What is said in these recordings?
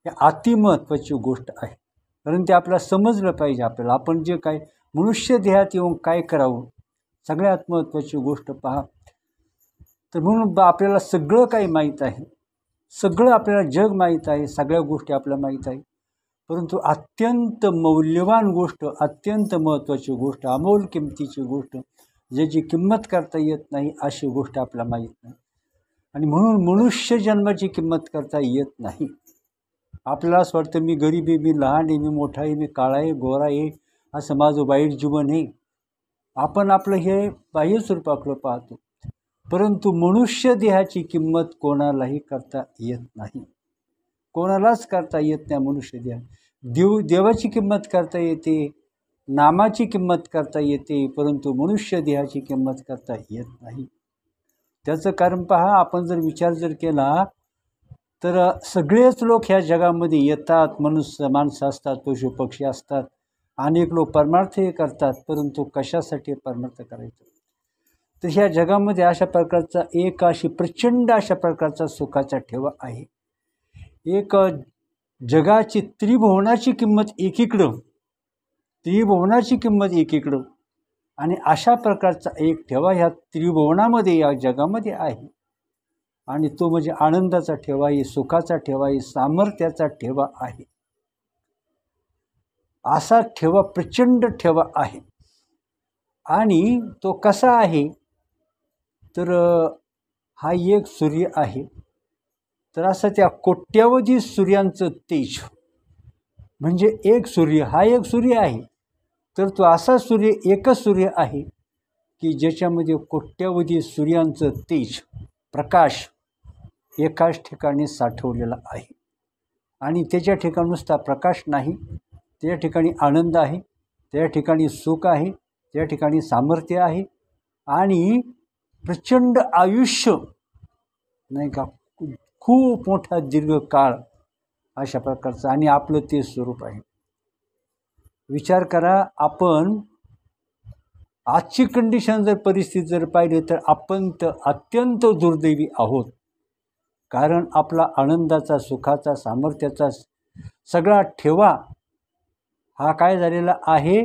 हे अतिमहत्त्वाची गोष्ट आहे. कारण ते आपल्याला समजलं पाहिजे. आपल्याला आपण जे काय मनुष्य देहात येऊन काय करावं, सगळ्यात महत्त्वाची गोष्ट पहा. तर म्हणून आपल्याला सगळं काही माहीत आहे, सगळं आपल्याला जग माहीत आहे, सगळ्या गोष्टी आपल्याला माहीत आहे. परंतु अत्यंत मौल्यवान गोष्ट, अत्यंत महत्त्वाची गोष्ट, अमोल किमतीची गोष्ट, ज्याची किंमत करता येत नाही अशी गोष्ट आपल्याला माहीत नाही. आणि म्हणून मनुष्य जन्माची किंमत करता येत नाही. आपल्याला असं वाटतं मी गरीब आहे, मी लहान आहे, मी मोठा आहे, मी काळा आहे, गोरा आहे, असं माझं वाईट जीवन आहे. आपण आपलं हे बाह्य स्वरूपाकडं पाहतो. परंतु मनुष्य देहाची किंमत कोणालाही करता येत नाही, कोणालाच करता येत नाही. मनुष्य देवाची किंमत करता येते, नामाची किंमत करता येते, परंतु मनुष्य देहाची किंमत करता येत नाही. त्याचं कारण पहा, आपण जर विचार जर केला तर सगळेच लोक ह्या जगामध्ये येतात. माणसं असतात, पशु पक्षी असतात, अनेक लोक परमार्थही करतात. परंतु कशासाठी परमार्थ करायचं? तर ह्या जगामध्ये अशा प्रकारचा एक अशी प्रचंड अशा प्रकारचा सुखाचा ठेवा आहे. एक जगाची त्रिभुवनाची किंमत एकीकडं, त्रिभुवनाची किंमत एकीकडं, आणि अशा प्रकारचा एक ठेवा ह्या त्रिभुवनामध्ये या जगामध्ये आहे. आणि तो म्हणजे आनंदाचा ठेवा आहे, सुखाचा ठेवा आहे, सामर्थ्याचा ठेवा आहे. असा ठेवा प्रचंड ठेवा आहे. आणि तो कसा आहे तर हा एक सूर्य आहे. तर असं त्या कोट्यावधी सूर्यांचं तेज, म्हणजे एक सूर्य हा एक सूर्य आहे. तर तो असा सूर्य, एकच सूर्य आहे की ज्याच्यामध्ये कोट्यावधी सूर्यांचं तेज, प्रकाश एकाच ठिकाणी साठवलेला आहे. आणि त्याच्या ठिकाणी नुसता प्रकाश नाही, त्या ठिकाणी आनंद आहे, त्या ठिकाणी सुख आहे, त्या ठिकाणी सामर्थ्य आहे, आणि प्रचंड आयुष्य, नाही का, खूप मोठा दीर्घकाळ अशा प्रकारचं, आणि आपलं ते स्वरूप आहे. विचार करा, आपण आजची कंडिशन जर परिस्थिती जर पाहिली तर आपण अत्यंत दुर्दैवी आहोत. कारण आपला आनंदाचा, सुखाचा, सामर्थ्याचा सगळा ठेवा हा काय झालेला आहे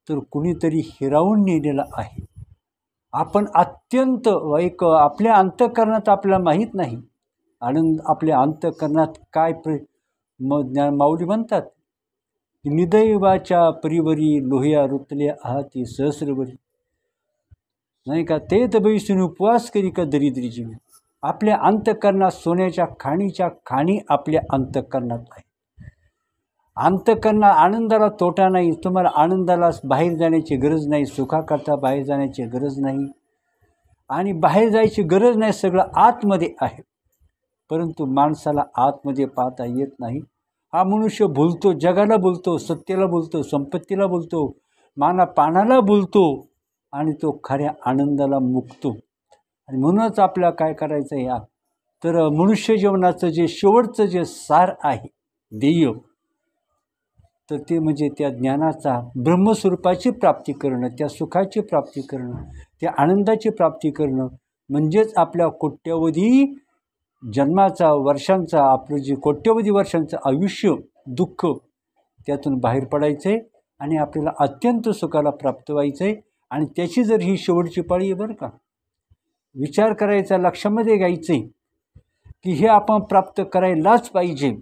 तर कुणीतरी हिरावून नेलेला आहे. आपण अत्यंत एक आपल्या अंतःकरणात आपल्याला माहीत नाही. आनंद आपल्या अंतःकरणात काय माऊली म्हणतात, निदैवाच्या परिवरी लोह्या रुतल्या आहाती सहस्रवरी, नाही का, ते तर बैसून उपवास करी का दरिद्री जीवी. आपल्या अंतःकरणात सोन्याच्या खाणी आपल्या अंतःकरणात आहे. अंतःकरणात आनंदाला तोटा नाही. तुम्हाला आनंदाला बाहेर जाण्याची गरज नाही, सुखाकरता बाहेर जाण्याची गरज नाही, आणि बाहेर जायची गरज नाही, सगळं आतमध्ये आहे. परंतु माणसाला आतमध्ये पाहता येत नाही. हा मनुष्य बोलतो, जगाला बोलतो, सत्तेला बोलतो, संपत्तीला बोलतो, पानाला बोलतो, आणि तो खऱ्या आनंदाला मुकतो. आणि म्हणूनच आपल्याला काय करायचं या तर मनुष्य जीवनाचं जे शेवटचं जे सार आहे, ध्येय, तर ते म्हणजे त्या ज्ञानाचा, ब्रह्मस्वरूपाची प्राप्ती करणं, त्या सुखाची प्राप्ती करणं, त्या आनंदाची प्राप्ती करणं, म्हणजेच आपल्या कोट्यवधी जन्माचा, वर्षांचा, आपलं जे कोट्यवधी वर्षांचं आयुष्य, दुःख, त्यातून बाहेर पडायचं आहे आणि आपल्याला अत्यंत सुखाला प्राप्त व्हायचं आहे. आणि त्याची जर ही शेवटची पाळी आहे बरं का, विचार करायचा, लक्षामध्ये घ्यायचं आहे की हे आपण प्राप्त करायलाच पाहिजे.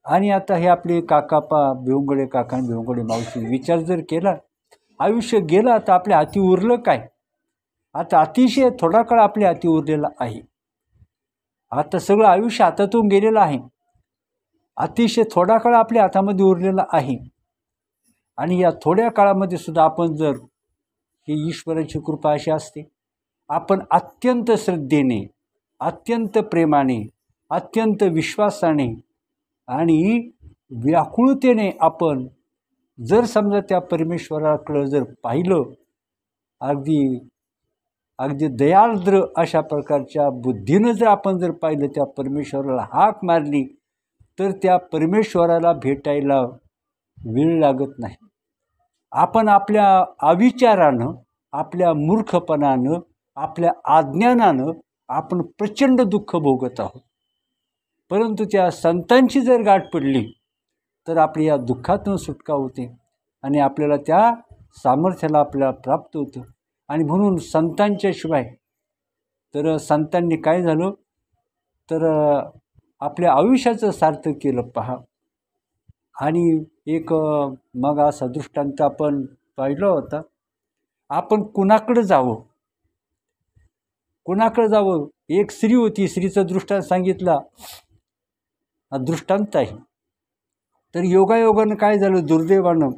आणि आता हे आपले भिवंगडे काका आणि भिवंगडे मावशी विचार जर केला, आयुष्य गेलं, आता आपल्या हाती उरलं काय? आता अतिशय थोडा काळ आपल्या हाती उरलेला आहे. आता सगळं आयुष्य हातातून गेलेलं आहे, अतिशय थोडा काळ आपल्या हातामध्ये उरलेला आहे. आणि या थोड्या काळामध्ये सुद्धा आपण जर, ही ईश्वराची कृपा अशी असते, आपण अत्यंत श्रद्धेने, अत्यंत प्रेमाने, अत्यंत विश्वासाने आणि व्याकुळतेने आपण जर समजा त्या परमेश्वराकडं जर पाहिलं, अगदी दयार्द्र अशा प्रकारच्या बुद्धीनं जर आपण जर पाहिलं, त्या परमेश्वराला हाक मारली, तर त्या परमेश्वराला भेटायला वेळ लागत नाही. आपण आपल्या अविचारानं, आपल्या मूर्खपणानं, आपल्या अज्ञानानं आपण प्रचंड दुःख भोगत आहोत. परंतु त्या संतांची जर गाठ पडली तर आपली या दुःखातून सुटका होते आणि आपल्याला त्या सामर्थ्याला आपल्याला प्राप्त होतं. आणि म्हणून संतांच्या शिवाय तर संतांनी काय झालं तर आपल्या आयुष्याचं सार्थक केलं पहा. आणि एक मग असा दृष्टांत आपण पाहिला होता. आपण कुणाकडं जावं, कुणाकडं जावं. एक स्त्री होती, स्त्रीचं दृष्टांत सांगितला, हा दृष्टांत आहे. तर योगायोगानं काय झालं, दुर्दैवानं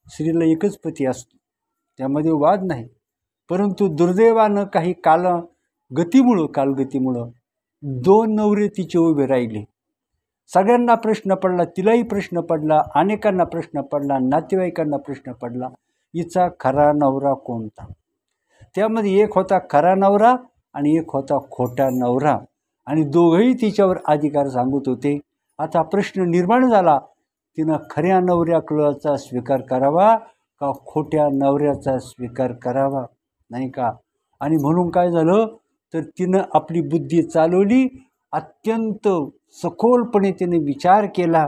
स्त्रीला एकच पती असतो, त्यामध्ये वाद नाही. परंतु दुर्दैवानं काही कालगतीमुळं 2 नवरे तिचे उभे राहिले. सगळ्यांना प्रश्न पडला, तिलाही प्रश्न पडला, अनेकांना प्रश्न पडला, नातेवाईकांना प्रश्न पडला, हिचा खरा नवरा कोणता. त्यामध्ये एक होता खरा नवरा आणि एक होता खोटा नवरा, आणि दोघंही तिच्यावर अधिकार सांगत होते. आता प्रश्न निर्माण झाला, तिनं खऱ्या नवऱ्याकडचा स्वीकार करावा का खोट्या नवऱ्याचा स्वीकार करावा, नाही का. आणि म्हणून काय झालं तर तिनं आपली बुद्धी चालवली, अत्यंत सखोलपणे तिने विचार केला,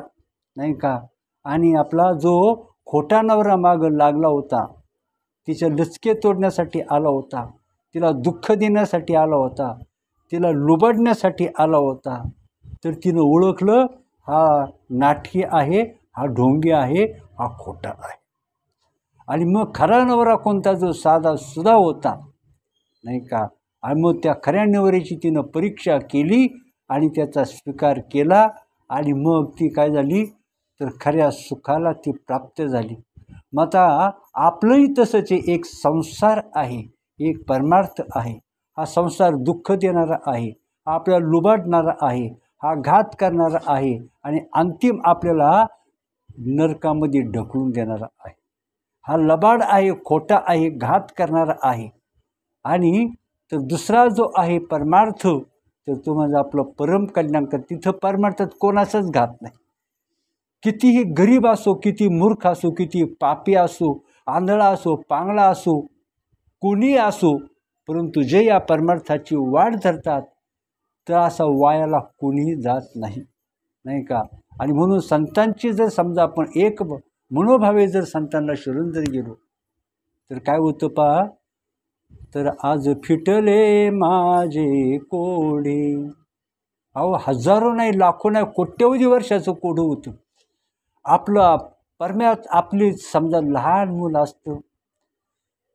नाही का. आणि आपला जो खोटा नवरा मागं लागला होता, तिच्या लचके तोडण्यासाठी आला होता, तिला दुःख देण्यासाठी आला होता, तिला लुबाडण्यासाठी आला होता, तर तिनं ओळखलं हा नाटकी आहे, हा ढोंगी आहे, हा खोटा आहे. आणि मग खरा नवरा कोणता, जो साधा सुधा होता, नाही का. आणि मग त्या खऱ्या नवऱ्याची तिनं परीक्षा केली आणि त्याचा स्वीकार केला. आणि मग ती काय झाली तर खऱ्या सुखाला ती प्राप्त झाली. मग आता आपलंही तसंच एक संसार आहे, एक परमार्थ आहे. हा संसार दुःख देणारा आहे, हा आपल्याला लुबाडणारा आहे, हा घात करणारा आहे आणि अंतिम आपल्याला नरकामध्ये ढकलून देणारा आहे. हा लबाड आहे, खोटा आहे, घात करणारा आहे. आणि तर दुसरा जो आहे परमार्थ, तर तो म्हणजे आपलं परम कल्याण कर. तिथं परमार्थात कोणाचाच घात नाही. कितीही गरीब असो, किती मूर्ख असो, किती पापी असो, आंधळा असो, पांगळा असो, कोणी असो, परंतु जे या परमार्थाची वाट धरतात तर असा वायाला कोणीही जात नाही, नाही का. आणि म्हणून संतांची जर समजा आपण एक मनोभावे जर संतांना शरण जर गेलो तर काय होतं पहा. तर आज फिटले माझे कोडे, अहो हजारो नाही, लाखो नाही, कोट्यवधी वर्षाचं कोडं होतं आपलं. परम्यात आपली समजा लहान मुलं असतं,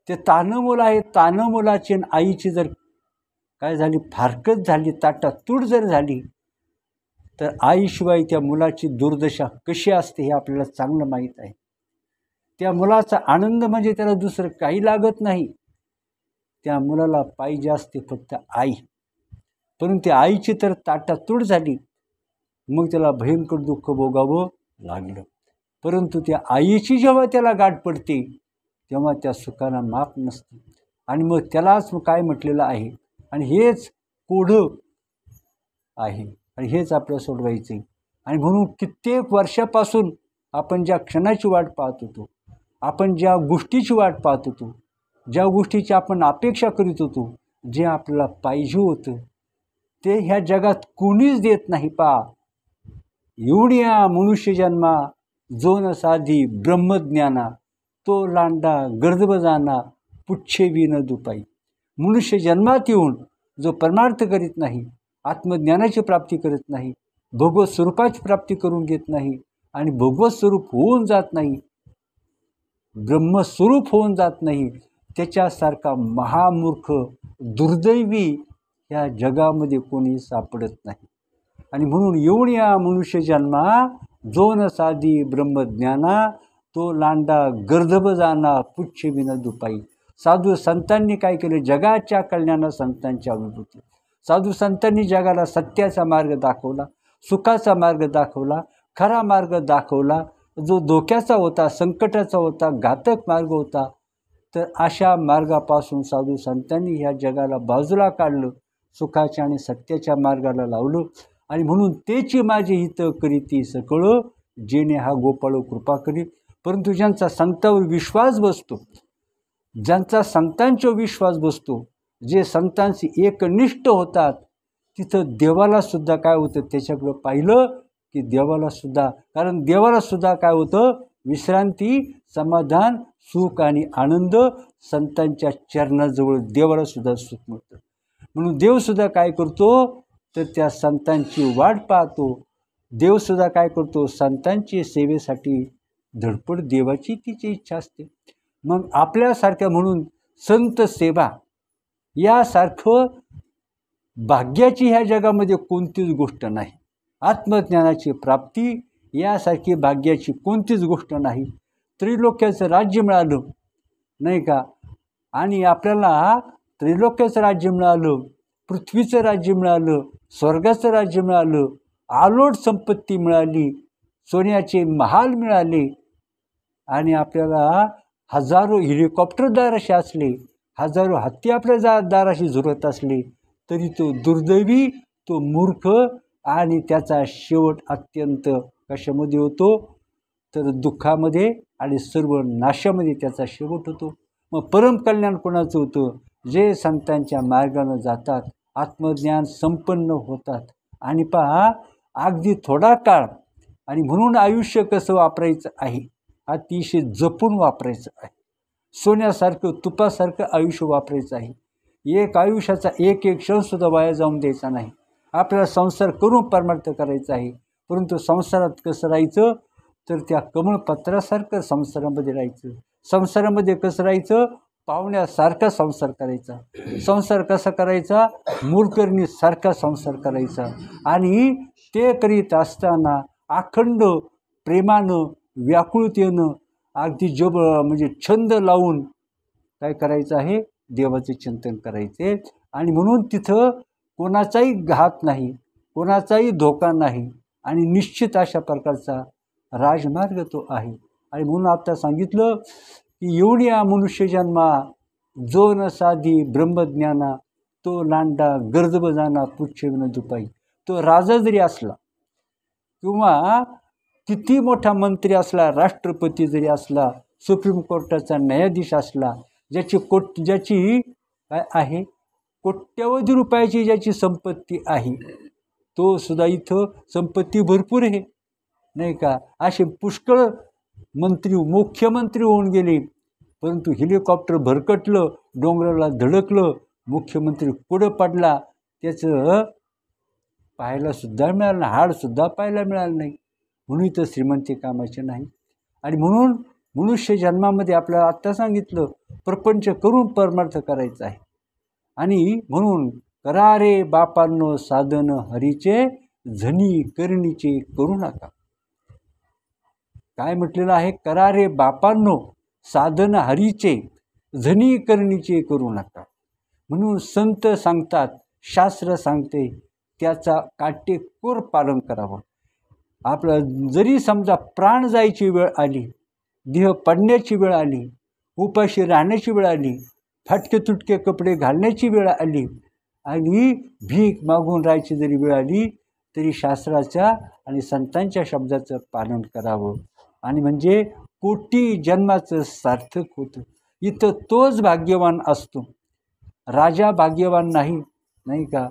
ते तानं मुलं आहे, तानं मुलाची आणि आईची जर काय झाली, फारकत झाली, ताटातूट जर झाली, तर आईशिवाय त्या मुलाची दुर्दशा कशी असते हे आपल्याला चांगलं माहीत आहे. त्या मुलाचा आनंद म्हणजे त्याला दुसरं काही लागत नाही. त्या मुलाला पाहिजे असते फक्त आई. परंतु त्या आईची तर ताटातूट झाली, मग त्याला भयंकर दुःख भोगावं लागलं. परंतु त्या आईची जेव्हा त्याला गाठ पडते तेव्हा त्या सुखाला माप नसते. आणि मग त्यालाच काय म्हटलेलं आहे, आणि हेच कोढं आहे आणि हेच आपल्याला सोडवायचं आहे. आणि म्हणून कित्येक वर्षापासून आपण ज्या क्षणाची वाट पाहत होतो, आपण ज्या गोष्टीची वाट पाहत होतो, ज्या गोष्टीची आपण अपेक्षा करीत होतो, जे आपल्याला पाहिजे होतं ते ह्या जगात कोणीच देत नाही. पहा, एवढ्या मनुष्यजन्मा जो न साधी ब्रह्मज्ञाना, तो लांडा गर्दभ जाना पुच्छे विन दुपाई. मनुष्य जन्मात येऊन जो परमार्थ करीत नाही, आत्मज्ञानाची प्राप्ती करत नाही, भगवत स्वरूपाची प्राप्ती करून घेत नाही आणि भगवत स्वरूप होऊन जात नाही, ब्रह्मस्वरूप होऊन जात नाही, त्याच्यासारखा महामूर्ख दुर्दैवी या जगामध्ये कोणी सापडत नाही. आणि म्हणून एवढ्या मनुष्य जन्मा जो न साधी ब्रह्मज्ञाना, तो लांडा गर्दभ जाना पुच्छ विन दुपाई. साधू संतांनी काय केलं, जगाच्या कल्याणा संतांची अनुभूती. साधू संतांनी जगाला सत्याचा मार्ग दाखवला, सुखाचा मार्ग दाखवला, खरा मार्ग दाखवला. जो धोक्याचा होता, संकटाचा होता, घातक मार्ग होता, तर अशा मार्गापासून साधू संतांनी ह्या जगाला बाजूला काढलं, सुखाच्या आणि सत्याच्या मार्गाला लावलं. आणि म्हणून तेची माझे हित करीती सकळ, जेणे हा गोपाळ कृपा करी. परंतु ज्यांचा संतांवर विश्वास बसतो, ज्यांचा संतांचा विश्वास बसतो, जे संतांशी एकनिष्ठ होतात, तिथं देवालासुद्धा काय होतं, त्याच्याकडं पाहिलं की देवालासुद्धा, कारण देवालासुद्धा काय होतं, विश्रांती, समाधान, सुख आणि आनंद संतांच्या चरणाजवळ देवालासुद्धा सुख मिळतं. म्हणून देवसुद्धा काय करतो, तर त्या संतांची वाट पाहतो. देवसुद्धा काय करतो, संतांची सेवेसाठी धडपड, देवाची तिची इच्छा असते. मग आपल्यासारख्या म्हणून संत सेवा यासारखं भाग्याची ह्या जगामध्ये कोणतीच गोष्ट नाही. आत्मज्ञानाची प्राप्ती यासारखी भाग्याची कोणतीच गोष्ट नाही. त्रिलोक्याचं राज्य मिळालं, नाही का, आणि आपल्याला त्रिलोक्याचं राज्य मिळालं, पृथ्वीचं राज्य मिळालं, स्वर्गाचं राज्य मिळालं, आलोट संपत्ती मिळाली, सोन्याचे महाल मिळाले, आणि आपल्याला हजारो हेलिकॉप्टर दाराशी असले, हजारो हत्ती आपल्या दाराशी झुरत असले, तरी तो दुर्दैवी, तो मूर्ख, आणि त्याचा शेवट अत्यंत कशामध्ये होतो, तर दुःखामध्ये आणि सर्व नाशामध्ये त्याचा शेवट होतो. मग परमकल्याण कोणाचं होतं, जे संतांच्या मार्गानं जातात, आत्मज्ञान संपन्न होतात. आणि पहा, अगदी थोडा काळ, आणि म्हणून आयुष्य कसं वापरायचं आहे, अतिशय जपून वापरायचं आहे. सोन्यासारखं, तुपासारखं आयुष्य वापरायचं आहे. एक आयुष्याचा एक एक क्षणसुद्धा वाया जाऊन द्यायचा नाही. आपल्याला संसार करून परमार्थ करायचा आहे, परंतु संसारात कसं राहायचं, तर त्या कमळपत्रासारखं संसारामध्ये राहायचं. संसारामध्ये कसं राहायचं, पाहुण्यासारखा संसार करायचा. संसार कसा करायचा, मूलकर्णीसारखा संसार करायचा. आणि ते करीत असताना अखंड प्रेमानं, व्याकुळतेनं, अगदी म्हणजे छंद लावून काय करायचं आहे, देवाचे चिंतन करायचे. आणि म्हणून तिथं कोणाचाही घात नाही, कोणाचाही धोका नाही, आणि निश्चित अशा प्रकारचा राजमार्ग तो आहे. आणि म्हणून आता सांगितलं की एवढी मनुष्य जन्मा, जो न साधी ब्रह्मज्ञाना, तो लांडा गर्दब जाना पुच्छेविन दुपाई. तो राजा जरी असला, किंवा किती मोठा मंत्री असला, राष्ट्रपती जरी असला, सुप्रीम कोर्टाचा न्यायाधीश असला, ज्याची काय आहे, कोट्यवधी रुपयाची ज्याची संपत्ती आहे, तो सुद्धा इथं संपत्ती भरपूर आहे, नाही का. असे पुष्कळ मंत्री, मुख्यमंत्री होऊन गेले, परंतु हेलिकॉप्टर भरकटलं, डोंगराला धडकलं, मुख्यमंत्री पुढं पडला, त्याचं पाहायलासुद्धा मिळालं नाही, हाडसुद्धा पाहायला मिळालं नाही. म्हणून इथं श्रीमंती कामाचे नाही. आणि म्हणून मनुष्य जन्मामध्ये आपल्याला आत्ता सांगितलं, प्रपंच करून परमार्थ करायचा आहे. आणि म्हणून करा रे बापांनो साधन हरीचे, झनी करणीचे करू नका. काय म्हटलेलं आहे, करा रे बापांनो साधन हरीचे, झनी करणीचे करू नका. म्हणून संत सांगतात, शास्त्र सांगते, त्याचा काटेकोर पालन करावं. आपलं जरी समजा प्राण जायची वेळ आली, देह पडण्याची वेळ आली, उपाशी राहण्याची वेळ आली, फाटके तुटके कपडे घालण्याची वेळ आली, आणि भीक मागून राहायची जरी वेळ आली, तरी शास्त्राच्या आणि संतांच्या शब्दाचं पालन करावं. आणि म्हणजे कोटी जन्माचं सार्थक होतं. इथं तोच भाग्यवान असतो, राजा भाग्यवान नाही, नाही का.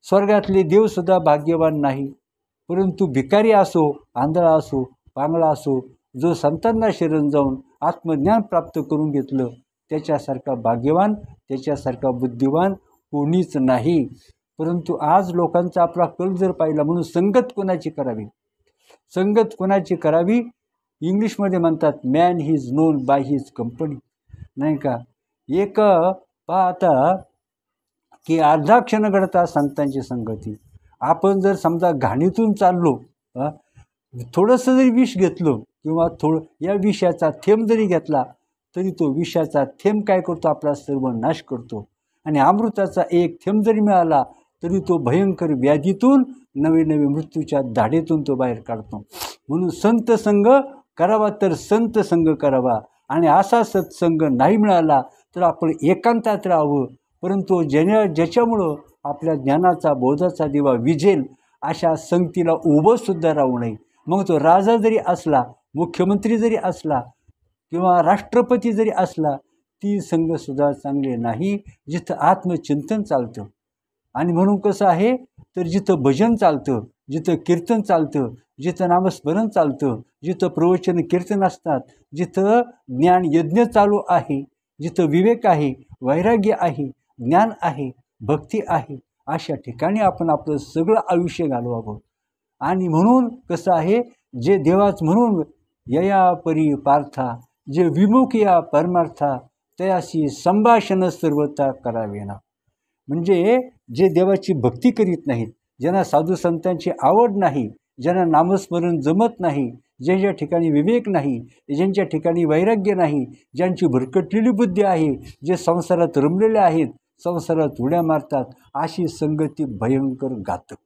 स्वर्गातले देवसुद्धा भाग्यवान नाही, परंतु भिकारी असो, आंधळा असो, पांगळा असो, जो संतांना शरण जाऊन आत्मज्ञान प्राप्त करून घेतलं, त्याच्यासारखा भाग्यवान, त्याच्यासारखा बुद्धिवान कोणीच नाही. परंतु आज लोकांचा आपला कल जर पाहिला, म्हणून संगत कोणाची करावी, संगत कोणाची करावी, इंग्लिशमध्ये म्हणतात man he is known by his company, नाही का. एक पाहता की अर्धा क्षण घडता संतांची संगती. आपण जर समजा घाणीतून चाललो, थोडंसं जरी विष घेतलं, किंवा या विषाचा थेंब जरी घेतला, तरी तो विषाचा थेंब काय करतो, आपला सर्व नाश करतो. आणि अमृताचा एक थेंब जरी मिळाला, तरी तो भयंकर व्याधीतून, नवे नवे मृत्यूच्या दाढेतून तो बाहेर काढतो. म्हणून संत संग करावा तर संत संग करावा. आणि असा सत्संग नाही मिळाला तर आपण एकांतात राहावं. परंतु ज्याच्यामुळं आपल्या ज्ञानाचा, बोधाचा दिवा विझेल, अशा संगतीला उभंसुद्धा राहू नये. मग तो राजा जरी असला, मुख्यमंत्री जरी असला, किंवा राष्ट्रपती जरी असला, ती संघसुद्धा चांगले नाही. जिथं आत्मचिंतन चालतं, आणि म्हणून कसं आहे, तर जिथं भजन चालतं, जिथं कीर्तन चालतं, जिथं नामस्मरण चालतं, जिथं प्रवचन कीर्तन असतात, जिथं ज्ञान यज्ञ चालू आहे, जिथं विवेक आहे, वैराग्य आहे, ज्ञान आहे, भक्ती आहे, अशा ठिकाणी आपण आपलं सगळं आयुष्य घालवावं. आणि म्हणून कसं आहे, जे देवाच म्हणून यया परी पार्था, जे विमुख या परमार्था, तयाशी संभाषण सर्वता करावेना. म्हणजे जे देवाची भक्ती करीत नाहीत, ज्यांना साधू संतांची आवड नाही, ज्यांना नामस्मरण जमत नाही, ज्यांच्या ठिकाणी विवेक नाही, ज्यांच्या ठिकाणी वैराग्य नाही, ज्यांची भरकटलेली बुद्धी आहे, जे संसारात रमलेले आहेत, संसारात उड्या मारतात, अशी संगती भयंकर घातक.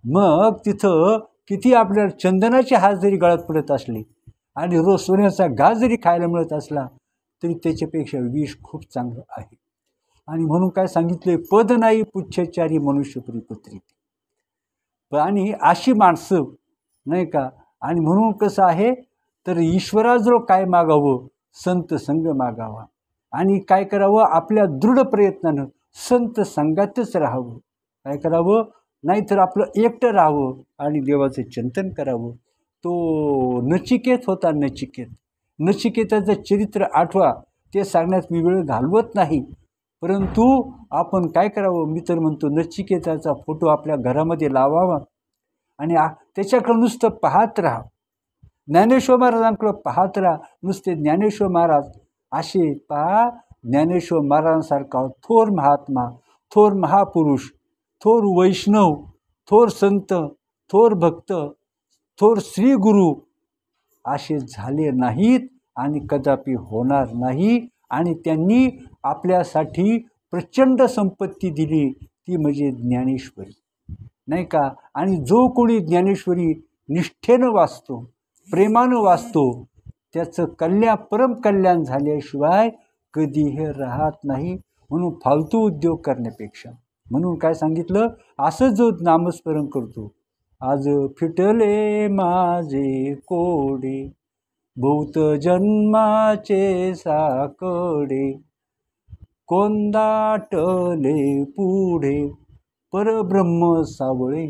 मग तिथं किती आपल्याला चंदनाचे हात जरी गळ्यात पडत असले आणि रोज सोन्याचा घास जरी खायला मिळत असला तरी त्याच्यापेक्षा विष खूप चांगलं आहे. आणि म्हणून काय सांगितले, पद नाही पुच्छचारी मनुष्यपुरी पुत्री. आणि अशी माणसं नाही का. आणि म्हणून कसं आहे, तर ईश्वराजवळ काय मागावं, संत संग मागावा. आणि काय करावं, आपल्या दृढ प्रयत्नानं संत संगातच राहावं. काय करावं, नाहीतर आपलं एकटं राहावं आणि देवाचं चिंतन करावं. तो नचिकेत होता. नचिकेताचं चरित्र आठवा, ते सांगण्यात मी वेळ घालवत नाही. परंतु आपण काय करावं, मी तर म्हणतो नचिकेताचा फोटो आपल्या घरामध्ये लावावा आणि त्याच्याकडं नुसतं पाहत राहा. ज्ञानेश्वर महाराजांकडं पाहत राहा. नुसते ज्ञानेश्वर महाराज असे पहा, ज्ञानेश्वर महाराजांसारखा थोर महात्मा, थोर महापुरुष, थोर वैष्णव, थोर संत, थोर भक्त, थोर श्री गुरु असे झाले नाहीत आणि कदापि होणार नाही. आणि त्यांनी आपल्यासाठी प्रचंड संपत्ती दिली, ती म्हणजे ज्ञानेश्वरी, नाही का. आणि जो कोणी ज्ञानेश्वरी निष्ठेनं वाचतो, प्रेमानं वाचतो, त्याचं परमकल्याण झाल्याशिवाय कधी हे राहत नाही. म्हणून फालतू उद्योग करण्यापेक्षा, म्हणून काय सांगितलं, असं जो नामस्मरण करतो, आज फिटले माझे कोडे, बहुत जन्माचे साकडे, कोंदाटले पुढे परब्रह्म सावळे.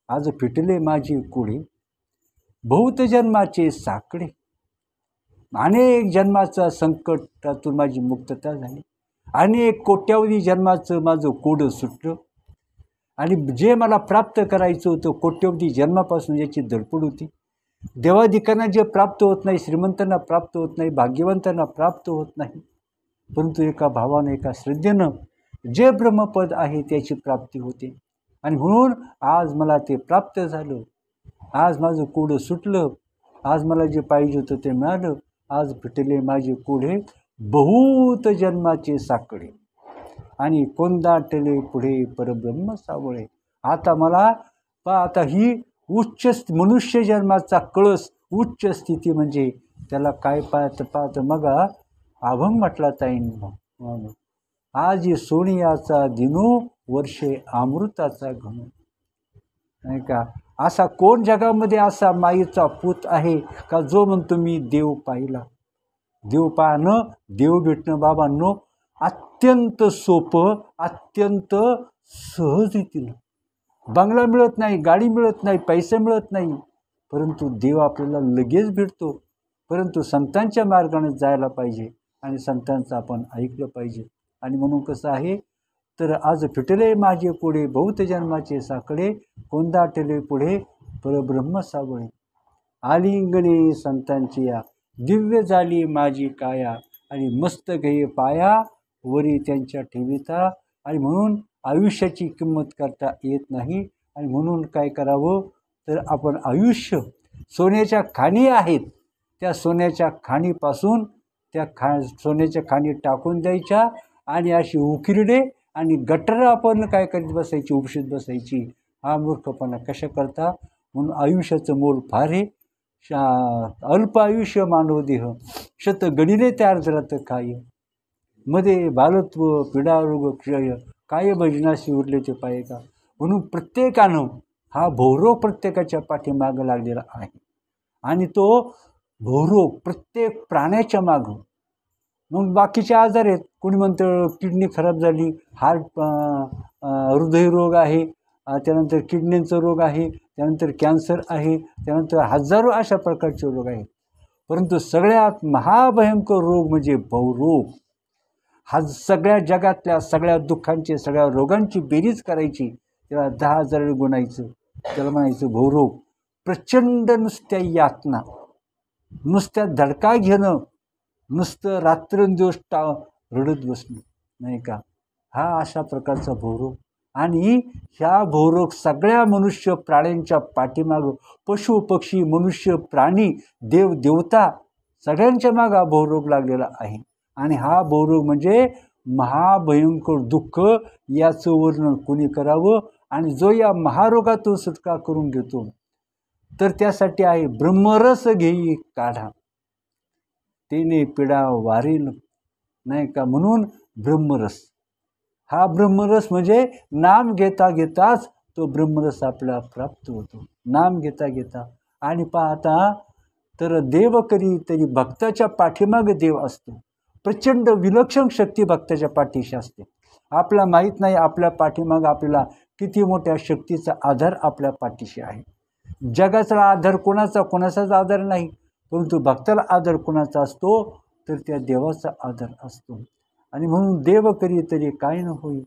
आज फिटले माझे कोडे, बहुत जन्माचे साकडे, अनेक जन्माचा संकटातून माझी मुक्तता झाली, अनेक कोट्यावधी जन्माचं माझं कोडं सुटलं. आणि जे मला प्राप्त करायचं होतं कोट्यवधी जन्मापासून याची धडपड होती. देवाधिकांना जे प्राप्त होत नाही, श्रीमंतांना प्राप्त होत नाही, भाग्यवंतांना प्राप्त होत नाही, परंतु एका भावानं, एका श्रद्धेनं जे ब्रह्मपद आहे त्याची प्राप्ती होते. आणि म्हणून आज मला ते प्राप्त झालं, आज माझं कोडं सुटलं, आज मला जे पाहिजे होतं ते मिळालं. आज फिटले माझे कोडे, बहुत जन्माचे साकडे, आणि कोंदाटले पुढे परब्रह्म सावळे. आता मला आता ही उच्च मनुष्य जन्माचा कळस, उच्च स्थिती म्हणजे त्याला काय पाहत मग अभंग म्हटला ताईन. आज सोनियाचा दिनो, वर्षे अमृताचा घन, नाही का. असा कोण जगामध्ये असा माईचा पूत आहे का जो म्हणतो मी देव पाहिला. देव पाहणं, देव भेटणं बाबांनो अत्यंत सोपं, अत्यंत सहजरीतीनं. बंगला मिळत नाही, गाडी मिळत नाही, पैसे मिळत नाही, परंतु देव आपल्याला लगेच भेटतो. परंतु संतांच्या मार्गाने जायला पाहिजे आणि संतांचं आपण ऐकलं पाहिजे. आणि म्हणून कसं आहे, तर आज फिटले माझे पुढे, बहुत जन्माचे साकडे, कोंदाटले पुढे परब्रह्म सावळे. आलिंगणे संतांची या, दिव्य झाली माझी काया, आणि मस्त घे पाया, वरी त्यांच्या ठेविता. आणि म्हणून आयुष्याची किंमत करता येत नाही. आणि म्हणून काय करावं, तर आपण आयुष्य सोन्याच्या खाणी आहेत, त्या सोन्याच्या खाणीपासून त्या सोन्याच्या खाणी टाकून द्यायच्या आणि अशी उकिरडे आणि गटर आपण काय करीत बसायची, उपशीत बसायची. हा मूर्खपणा कशा करता. म्हणून आयुष्याचं मोल फार आहे. अल्प आयुष्य मानव देह, शत गणिले तयार जरात काय, मध्ये बालत्व पिडारोग क्षय, काय भजनाशी उरले ते पाये का. म्हणून प्रत्येकानं हा भौरोग प्रत्येकाच्या पाठीमागं लागलेला आहे. आणि तो भौरोग प्रत्येक प्राण्याच्या मागं. मग बाकीचे आजार आहेत, कुणी म्हणतं किडनी खराब झाली, हार्ट हृदयरोग आहे, त्यानंतर किडनीचा रोग आहे, त्यानंतर कॅन्सर आहे, त्यानंतर हजारो अशा प्रकारचे रोग आहेत. परंतु सगळ्यात महाभयंकर रोग म्हणजे बहुरोग. हा सगळ्या जगातल्या सगळ्या दुःखांची, सगळ्या रोगांची बेरीज करायची, त्याला 10,000 गुणायचं, त्याला म्हणायचं बहुरोग. प्रचंड नुसत्या यातना, नुसत्या धडका घेणं, नुसतं रात्रंदिवस रडत बसणं, नाही का, हा अशा प्रकारचा बहुरोग. आणि ह्या बहुरोग सगळ्या मनुष्य प्राण्यांच्या पाठीमागं, पशु पक्षी मनुष्य प्राणी देव देवता सगळ्यांच्या मागं बहुरोग लागलेला आहे. आणि हा बहुरोग म्हणजे महाभयंकर दुःख. याचं वर्णन कोणी करावं? आणि जो या महारोगातून सुटका करून घेतो तर त्यासाठी आहे ब्रह्मरस घेई काढा, तेने पिडा वारेल, नाही का. म्हणून ब्रह्मरस, हा ब्रह्मरस म्हणजे नाम घेता घेताच तो ब्रह्मरस आपल्याला प्राप्त होतो, नाम घेता घेता. आणि पाहता तर देव करी तरी भक्ताच्या पाठीमागे देव असतो. प्रचंड विलक्षण शक्ती भक्ताच्या पाठीशी असते. आपला माहीत नाही आपल्या पाठीमागं आपल्याला किती मोठ्या शक्तीचा आधार आपल्या पाठीशी आहे. जगाचा आधार कोणाचाच आधार नाही, परंतु भक्ताला आधार कोणाचा असतो तर त्या देवाचा आधार असतो. आणि म्हणून देव करी तरी काय न होई,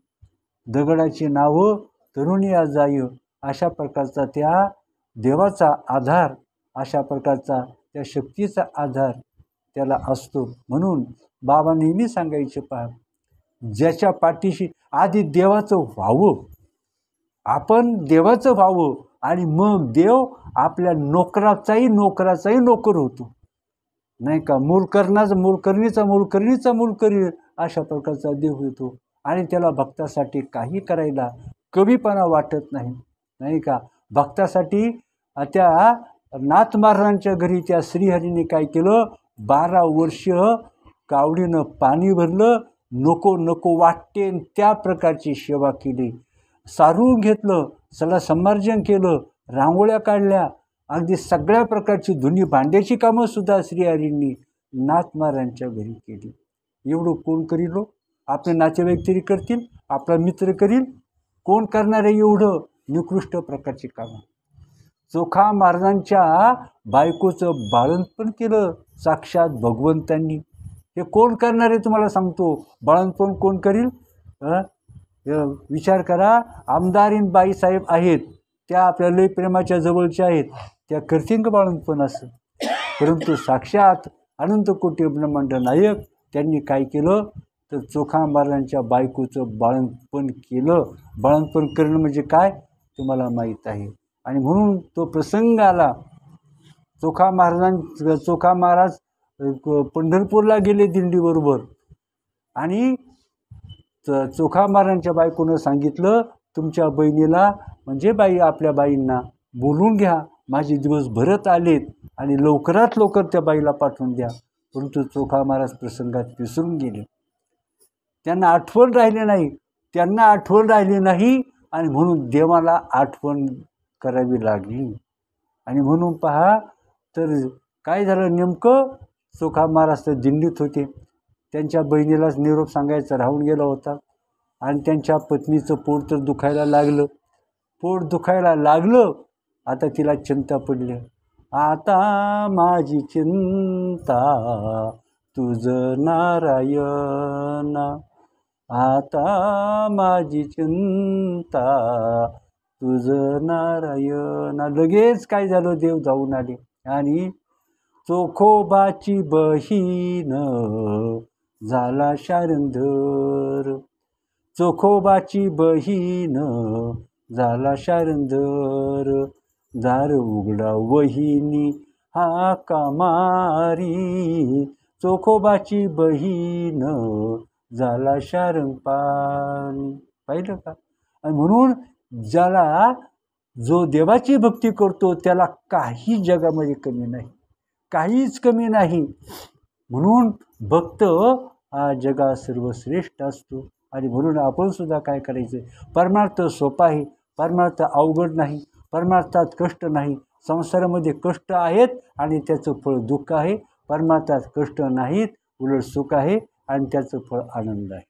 दगडाची नावं तरुणिया जाय, अशा प्रकारचा त्या देवाचा आधार, अशा प्रकारचा त्या शक्तीचा आधार त्याला असतो. म्हणून बाबा नेहमी सांगायचे, पहा, ज्याच्या पाठीशी आधी देवाचं व्हावं, आपण देवाचं व्हावं, आणि मग देव आपल्या नोकराचाही नोकर होतो, नाही का. मूलकरणीचा मूलकरी अशा प्रकारचा देव होतो. आणि त्याला भक्तासाठी काही करायला कमीपणा वाटत नाही, नाही का. भक्तासाठी त्या नाथ महाराजांच्या घरी त्या श्रीहरीने काय केलं, 12 वर्ष कावडीनं पाणी भरलं, नको नको वाटते त्या प्रकारची सेवा केली, सारून घेतलं, सगळं संमार्जन केलं, रांगोळ्या काढल्या, अगदी सगळ्या प्रकारची धुनी भांड्याची कामंसुद्धा श्रीहरींनी नाथ महाराजांच्या घरी केली. एवढं कोण करील? आपले नातेवाईक तरी करतील, आपला मित्र करील, कोण करणार आहे एवढं निकृष्ट प्रकारची कामं? चोखा महाराजांच्या बायकोचं बाळंतपण केलं साक्षात भगवंतांनी. हे कोण करणार आहे तुम्हाला सांगतो? बाळंतपण कोण करील? विचार करा. आमदारीन बाईसाहेब आहेत, त्या आपल्या लय प्रेमाच्या जवळच्या आहेत, त्या करतील का बाळंतपण असं? परंतु साक्षात अनंत कोटी ब्रह्मांड नायक त्यांनी काय केलं तर चोखा महाराजांच्या बायकोचं बाळंतपण केलं. बाळंतपण करणं म्हणजे काय तुम्हाला माहीत आहे. आणि म्हणून तो प्रसंग आला. चोखा महाराज पंढरपूरला गेले दिंडीबरोबर, आणि चोखा महाराजांच्या बायकोनं सांगितलं, तुमच्या बहिणीला म्हणजे आपल्या बाईंना बोलून घ्या, माझे दिवस भरत आलेत आणि लवकरात लवकर त्या बाईला पाठवून द्या. परंतु चोखा महाराज प्रसंगात विसरून गेले, त्यांना आठवण राहिली नाही, आणि म्हणून देवाला आठवण करावी लागली. आणि म्हणून पहा तर काय झालं नेमकं, चोखा महाराज तर दिंडीत होते, त्यांच्या बहिणीलाच निरोप सांगायचा राहून गेला होता, आणि त्यांच्या पत्नीचं पोट तर दुखायला लागलं. आता तिला चिंता पडली, आता माझी चिंता तुझं नारायणा, आता माझी चिंता तुझं नारायणा. लगेच काय झालं, देव जाऊन आले. आणि चोखोबाची बहीण झाला शारंधर, चोखोबाची बहीण झाला शारंधर, दार उघडा वहिनी हाका मारी, चोखोबाची बहीण झाला शारंग पाणी. पाहिलं का? आणि म्हणून जो देवाची भक्ती करतो त्याला काही जगामध्ये कमी नाही, काहीच कमी नाही. म्हणून भक्त हा जगात सर्वश्रेष्ठ असतो. आणि म्हणून आपण सुद्धा काय करायचं, परमार्थ सोपा आहे, परमार्थ अवघड नाही, परमार्थात कष्ट नाही. संसारामध्ये कष्ट आहेत आणि त्याचं फळ दुःख आहे, परमार्थात कष्ट नाहीत, उलट सुख आहे आणि त्याचं फळ आनंद आहे.